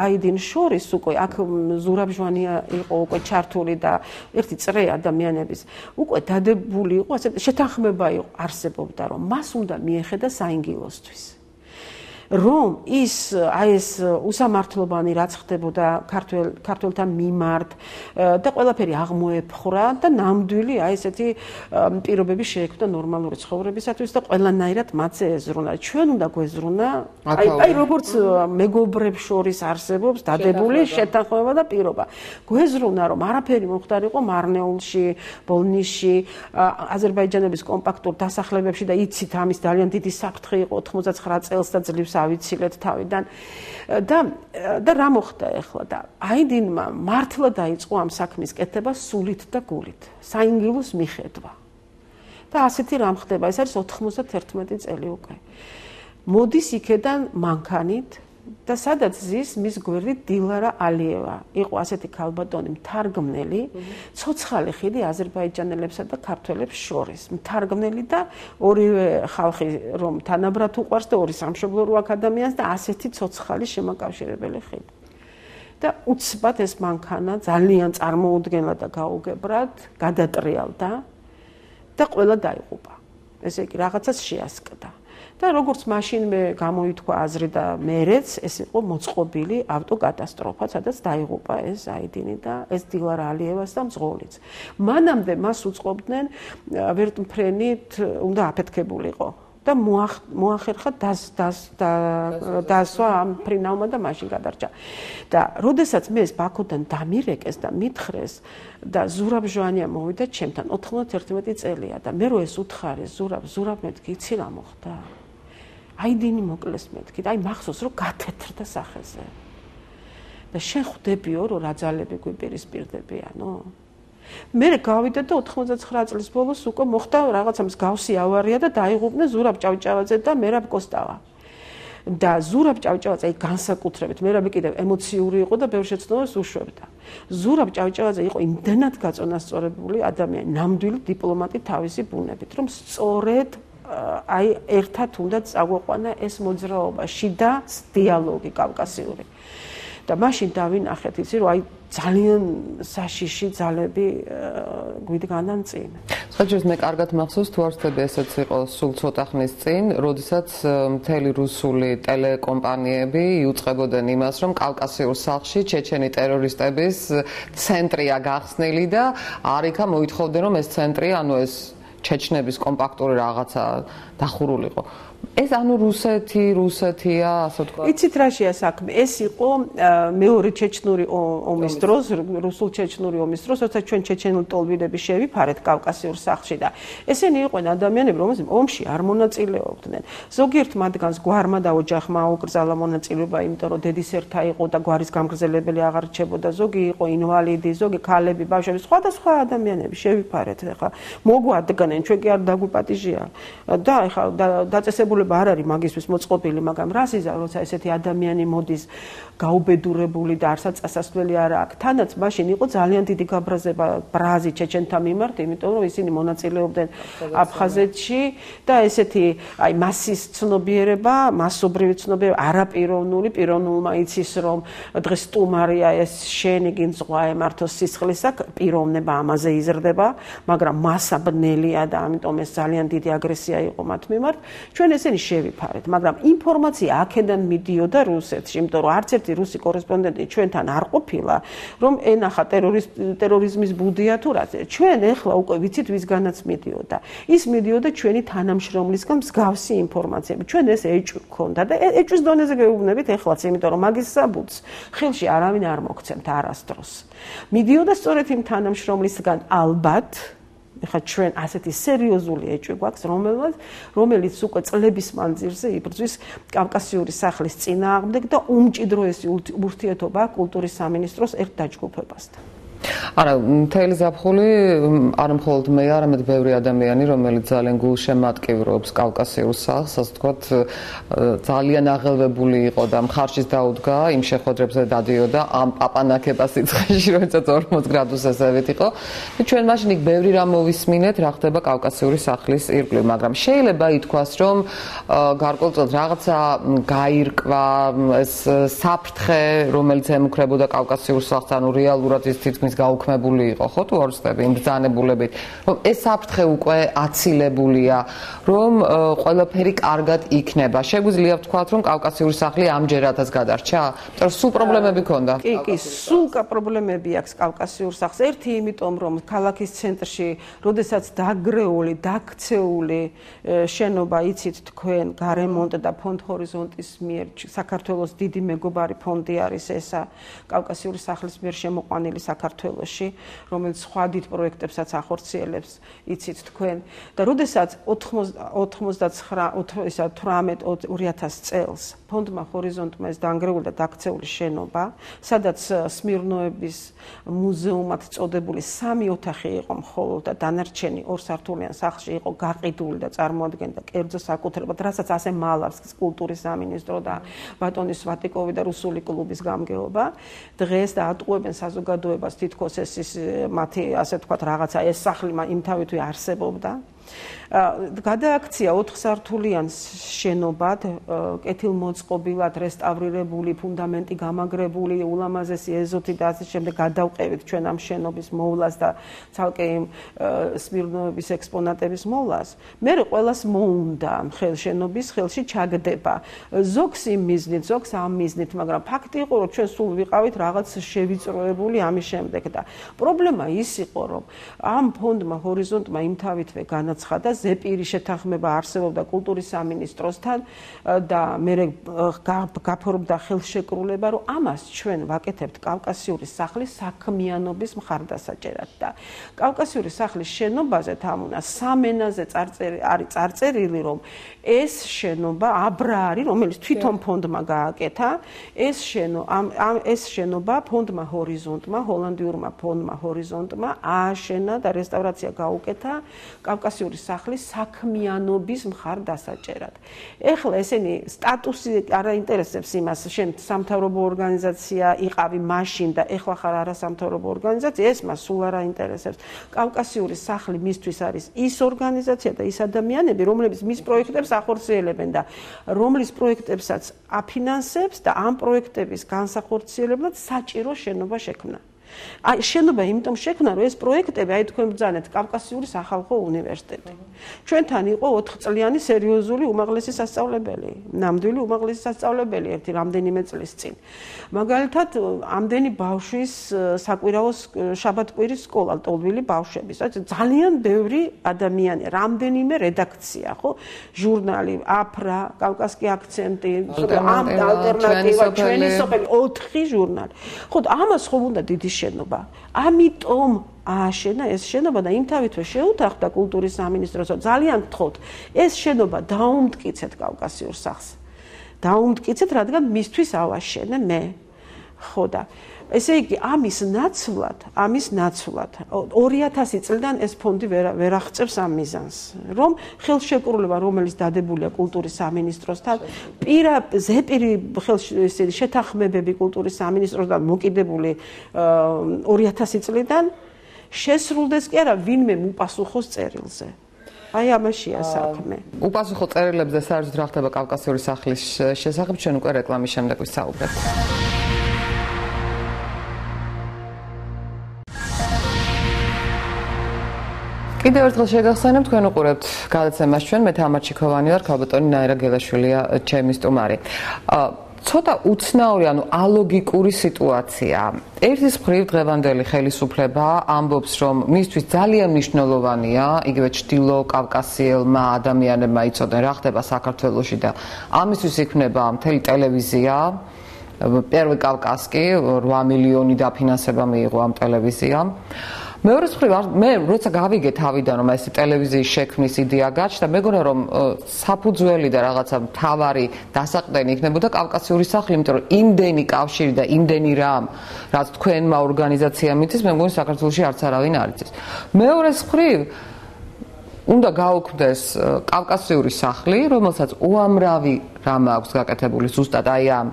აიდინს შორის უკვე აქ ზურაბ-ჟვანია იყო უკვე ჩართული და ერთი წრე ადამიანების უკვე დადებული იყო ასე შეთანხმება იყო არსებობდა რომ მას უნდა მიეხედა საინგილოსთვის რომ ის აი ეს უსამართლობანი რაც ხდებოდა ქართველთან მიმართ და ყველაფერი აღმოეფხვრა და ნამდვილი აი ესეთი პირობები შეექმნა ნორმალური ცხოვრებისათვის და ყველანაირად მათზე ეզრუნა. ჩვენ უნდა გვეზრუნა აი როგორც მეგობრებს შორის არსებობს დადებული შეთანხმება და პირობა. გვეზრუნა რომ არაფერი მომხდარიყო მარნეულში, ბოლნისში, აზერბაიჯანების კომპაქტურ დასახლებებში და იცით ამის ძალიან დიდი საფრთხე იყო 99 წელს და ძლივს ავიცილეთ თავიდან და რა მოხდა ახლა და აიდინმა მართლა დაიწყო ამ საქმის კეთება სულით და გულით საინგილოს მიხედვა და ასეთი რამ ხდება ეს არის 91 წელი უკვე მოდის იქედან მანქანით და სადაც ზის მის გვერდით დილარა ალიევა იყო ასეთი ქალბატონი მთარგმნელი ცოცხალი ხიდი აზერბაიჯანელებსა და ქართველებს შორის მთარგმნელი და ორივე ხალხი რომ თანაბრად უყვარს და ორი სამშობლო რო აქ ადამიანს და ასეთი ცოცხალი შემაკავშირებელი ხიდი და უცბად ეს მანქანა ძალიან წარმოუდგენლად და გაუგებრად გადატრიალდა და ყველა დაიღუპა ესე იგი რაღაცას შეასკდა და როგორც მაშინვე გამოითქვა აზრი და მერეც ეს იყო მოწყობილი ავტოკატასტროფა, სადაც დაიღუპა ეს აიდინი და ეს დილარა ალიევას და მძღოლიც. მანამდე მას უწყობდნენ ვერტმფრენით უნდა აფეთქებულიყო და მოახერხა დასვა ამ ფრინავმა და მაშინ გადარჩა. და როდესაც მე ეს ბაქოდან დამირეკეს და მითხრეს და ზურაბ-ჟვანია მოვიდა ჩემთან 91 წელია და მე რო ეს უთხარი ზურაბ მეთქი იცი რა მოხდა? აიდინი მოკლეს მეთქი და აი მახსოვს რომ გათეთრდა სახეზე. და შენ ხვდებიო რომ რა ძალები გვიპირისპირდებიანო? მე გავიდა და 99 წლის ბოლოს უკვე მოხდა რაღაცა მსგავსი ავარია და დაიღუპნენ ზურაბ ჭავჭავაძე და მერაბ კოსტავა. და ზურაბ ჭავჭავაძე აი განსაკუთრებით მერაბი კიდევ ემოციური იყო და ბევრ შეცდომას უშვებდა. ზურაბ ჭავჭავაძე იყო იმდენად გაწონასწორებული ადამიანი, ნამდვილი დიპლომატი თავისი ბუნებით, რომ სწორედ აი ერთად უნდა წაგვეყვანა ეს მოძრაობა, შიდა დიალოგი კავკასიური. და მაშინ დავინახეთ იცი რომ აი ძალიან საშიში ძალები გვიდგანან წინ. საჭიროა მე კარგად მახსოვს თუ არ ვთქვი ესეც იყო სულ ცოტა ხნის წინ, როდესაც მთელი რუსული ტელეკომპანიები იუწყებოდნენ იმას, რომ კავკასიურ სახლში ჩეჩენი ტერორისტების ცენტრია გახსნილი და არიქა მოითხოვდნენ რომ ეს ცენტრი, ანუ ეს ჩეჩნების კომპაქტური რაღაცა დახურულიყო. ეს ანუ რუსეთია, ასე ვთქვათ. იცით რაშია საქმე? ეს იყო მეორე ჩეჩნური ომის დროს, რუსულ-ჩეჩნური ომის დროს, როცა ჩვენ ჩეჩენელ ტოლბიდები შევიფარეთ კავკასიურ სახლში და ესენი იყვნენ ადამიანები, რომელთაც ომში არ მონაწილეობდნენ. ზოგიერთ მათგანს გვარმა და ოჯახმა აუკრძალა მონაწილეობა, იმიტომ რომ დედის ერთა იყო და გვარის გამგრძელებელი აღარ რჩებოდა. ზოგი იყო ინვალიდი, ზოგი ქალები, ბავშვები, სხვადასხვა ადამიანები შევიფარეთ. ეხლა მოგვადგნენ, ჩვენ კი არ დაგვიპატიჟია და ეხლა დაწესებულება არ არის მაგისთვის მოწყობილი, მაგრამ რა ზიზა, როცა ესეთი ადამიანი მოდის გაუბედურებული და არსაც წასასვლელი არ აქვს. თანაც მაშინ იყო ძალიან დიდი გაბრაზება ბრაზი ჩეჩენთა მიმართ, იმიტომ რომ ისინი მონაწილეობდნენ აფხაზეთში და ესეთი აი მასის ცნობიერება, მასობრივი ცნობიერება, არაპიროვნული, პიროვნულმა იცის რომ დღეს სტუმარია ეს შენი გინძღვა ემართოს სისხლისა, პიროვნება ამაზე იზრდება, მაგრამ მასა ბნელია და ამიტომ ეს ძალიან დიდი აგრესია იყო მათ მიმართ. ჩვენ ესენი შევიფარეთ, მაგრამ ინფორმაცია აქედან მიდიოდა რუსეთში, იმიტომ რომ არც ერთი რუსი კორესპონდენტი ჩვენთან არ ყოფილა, რომ ენახა ტერორიზმის ბუდია თუ რა. ჩვენ ეხლა უკვე ვიცით ვისგანაც მიდიოდა. ის მიდიოდა ჩვენი თანამშრომლისგან მსგავსი ინფორმაციები. ჩვენ ეს ეჭვი გქონდა და ეჭვის დონეზე გეუბნებით ეხლაც, იმიტომ რომ მაგის საბუთს ხელში არავინ არ მოგცემთ არასდროს. მიდიოდა სწორედ იმ თანამშრომლისგან ალბათ ეხლა ჩვენ ასეთი სერიოზული ეჭვი გვაქვს, რომელიც უკვე წლების მანძილზე იბრძვის კავკასიური სახლის წინააღმდეგ და უმჭიდროესი ურთიერთობა კულტურის სამინისტროს ერთ დაჯგუფებასთან. არა, მთელი ზაფხული არ მხოლოდ მე, არამედ ბევრი ადამიანი, რომელიც ძალიან გულშემატკივრობს კავკასიურ სახლს, ასე ვთქვათ, ძალიან აღელვებული იყო და მხარშიც დაუდგა იმ შეხვედრებზე დადიოდა ამ პაპანაკებას სიცხეში, როდესაც 40 გრადუსებივით იყო. ჩვენ მაშინ იქ ბევრი რამ მოვისმინეთ, რა ხდება კავკასიური სახლის ირგვლივ, მაგრამ შეიძლება ითქვას, რომ გარკვეულწილად რაღაცა გაირკვა ეს საფრთხე, რომელიც ემუქრებოდა კავკასიურ სახლს, ანუ რეალურად ის თითქმის გაუქმებული იყო, ხო თუ არ ვცდები, იმ ბრძანებულებით, რომ ეს საფრთხე უკვე აცილებულია, რომ ყველაფერი კარგად იქნება. შეგვიძლია ვთქვათ, რომ კავკასიური სახლი ამჯერადაც გადარჩა? იმიტომ სულ პრობლემები ქონდა. კი, სულ პრობლემები აქვს კავკასიურ სახლს. ერთი იმიტომ, რომ ქალაქის ცენტრში, როდესაც დაგრეული, დაქცეული შენობა, იცით თქვენ, გარემონტ და ფონდ ჰორიზონტის მიერ საქართველოს დიდი მეგობარი ფონდი არის ესა, კავკასიური სახლის მიერ შემოყვანილი საქართველოში, რომელიც სხვა დიდ პროექტებსაც ახორციელებს, იცით თქვენ. და როდესაც 2018 წელს ფონდმა ჰორიზონტმა ეს დაანგრეული და დაქცეული შენობა, სადაც სმირნოების მუზეუმად წოდებული 3 ოთახი იყო მხოლოდ და დანარჩენი 2 სართულიან სახლში იყო გაყიდული და წარმოადგენდა კერძო საკუთრებად, რასაც ასე მალავს კულტურის სამინისტრო და ბატონი სვატიკოვი და რუსული კლუბის გამგეობა. დღეს დაატყუებენ საზოგადოებას თითქოს ეს მათი ასე ვთქვათ რაღაცა ეს სახლი იმთავითვე არსებობდა. გადააქცია 4 სართულიან შენობად, კეთილმოწყობილად რესტავრირებული, ფუნდამენტი გამაგრებული, ულამაზესი ეზოთი და ასე შემდეგ გადავყევით ჩვენ ამ შენობის მოვლას და ცალკე იმ სმირნოების ექსპონატების მოვლას. მე ყველას მოუნდა შენობის ხელში ჩაგდება. ზოგს იმ მიზნით, ზოგს ამ მიზნით, მაგრამ ფაქტი იყო, რომ ჩვენ სულ ვიყავით რაღაც შევიწროებული ამის შემდეგ და პრობლემა ის იყო, რომ ამ ფონდმა ჰორიზონტმა იმთავითვე განაცხადა ზეპირი შეთანხმება არსებობდა კულტურის სამინისტროსთან და მე გაფორმდა ხელშეკრულება, რომ ამას ჩვენ ვაკეთებთ კავკასიური სახლის საქმიანობის მხარდასაჭერად და კავკასიური სახლის შენობაზე თამუნა 3 ენაზე არის წარწერილი, რომ ეს შენობა აბრა არის, რომელიც თვითონ ფონდმა გააკეთა, ეს შენობა ფონდმა ჰორიზონტმა, ჰოლანდიურმა ფონდმა ჰორიზონტმა ააშენა და რესტავრაცია გაუკეთა კავკასიური სახლის საქმიანობის მხარდასაჭერად. ეხლა ესენი სტატუსი არ აინტერესებს იმას, შენ სამთავრობო ორგანიზაცია იყავი მაშინ და ეხლა ხარ არასამთავრობო ორგანიზაცია, ეს მას სულ არ აინტერესებს. კავკასიური სახლი მისთვის არის ის ორგანიზაცია და ის ადამიანები, რომლებიც მის პროექტებს ახორციელებენ და რომლის პროექტებსაც აფინანსებს და ამ პროექტების განსახორციელებლად საჭირო შენობა შექმნა. შენობა იმიტომ შექმნა, რომ ეს პროექტები, თქვენ ბრძანეთ კავკასიური სახალხო უნივერსიტეტი. ჩვენთან იყო 4 წლიანი სერიოზული უმაღლესი სასწავლებელი, ნამდვილი უმაღლესი სასწავლებელი ერთი რამდენიმე წლის წინ. მაგალითად, ამდენი ბავშვის საკვირაო შაბათ-კვირის სკოლა, ლტოლვილი ბავშვების, ძალიან ბევრი ადამიანი, რამდენიმე რედაქცია, ხო? ჟურნალი, აფრა, კავკასკი აქცენტი, ამ ალტერნატივა, ჩვენი სოფელი, 4 ჟურნალი. ხო, ამას ხომ უნდა დიდი შენობა. ამიტომ ააშენა ეს შენობა და იმთავითვე შეუთანხმდა კულტურის სამინისტროს, ძალიან გთხოვთ, ეს შენობა დაუმტკიცეთ კავკასიურ სახლს. დაუმტკიცეთ, რადგან მისთვის ავაშენე მე. ხო და ესე იგი ამის ნაცვლად 2000 წლიდან ეს ფონდი ვერ აღწევს ამ მიზანს, რომ ხელშეკრულება, რომელიც დადებულია კულტურის სამინისტროსთან, ზეპირი შეთანხმებები კულტურის სამინისტროსთან მოკიდებული 2000 წლიდან შესრულდეს კი არა ვინმე უპასუხოს წერილზე. აი ამაშია საქმე. უპასუხო წერილებზე საერთოდ რა ხდება კავკასიური სახლის შესახებ, ჩვენ უკვე რეკლამის შემდეგ ვისაუბრებთ. კიდევ ერთხელ შეგახსენებ, თქვენ უყურებთ გადაცემას ჩვენ, მე თამარ ჩიქოვანი ვარ, ქალბატონი ნაირა გელაშვილია ჩემი სტუმარი. ცოტა უცნაური, ანუ ალოგიკური სიტუაცია. ერთის მხრივ დღევანდელი ხელისუფლება ამბობს, რომ მისთვის ძალიან მნიშვნელოვანია, იგივე ჩრდილო კავკასიელმა ადამიანებმა იცოდნენ, რა ხდება საქართველოში და ამისთვის იქნება მთელი ტელევიზია. პირველ კავკასკი 8 მილიონი დაფინანსება მიიღო ამ ტელევიზიამ. მეორე მხრივ მე როცა გავიგე თავიდან რომ ეს ტელევიზიის შექმნის იდეა გაჩნდა, მეგონა რომ საფუძველი და რაღაცა მთავარი დასაყრდენი იქნებოდა კავკასიური სახლი, იმიტომ რომ იმდენი კავშირი და იმდენი რამ, რაც თქვენმა ორგანიზაციამ იცის, მე მგონი საქართველოში არც არავინ არ იცის. მეორე მხრივ უნდა გაუქმდეს კავკასიური სახლი, რომელსაც უამრავი რამ აქვს გაკეთებული ზუსტად აი ამ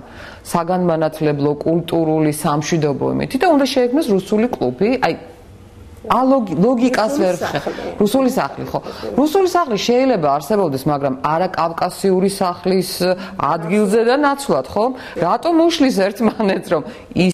საგანმანათლებლო, კულტურული, სამშვიდობო იმით და უნდა შეექმნას რუსული კლუბი, აი ლოგიკას ვერ რუსული სახლი, ხო. რუსული სახლი შეიძლება არსებობდეს, მაგრამ არა კავკასიური სახლის ადგილზე და ნაცვლად, ხო? რატომ უშლის ერთმანეთს, რომ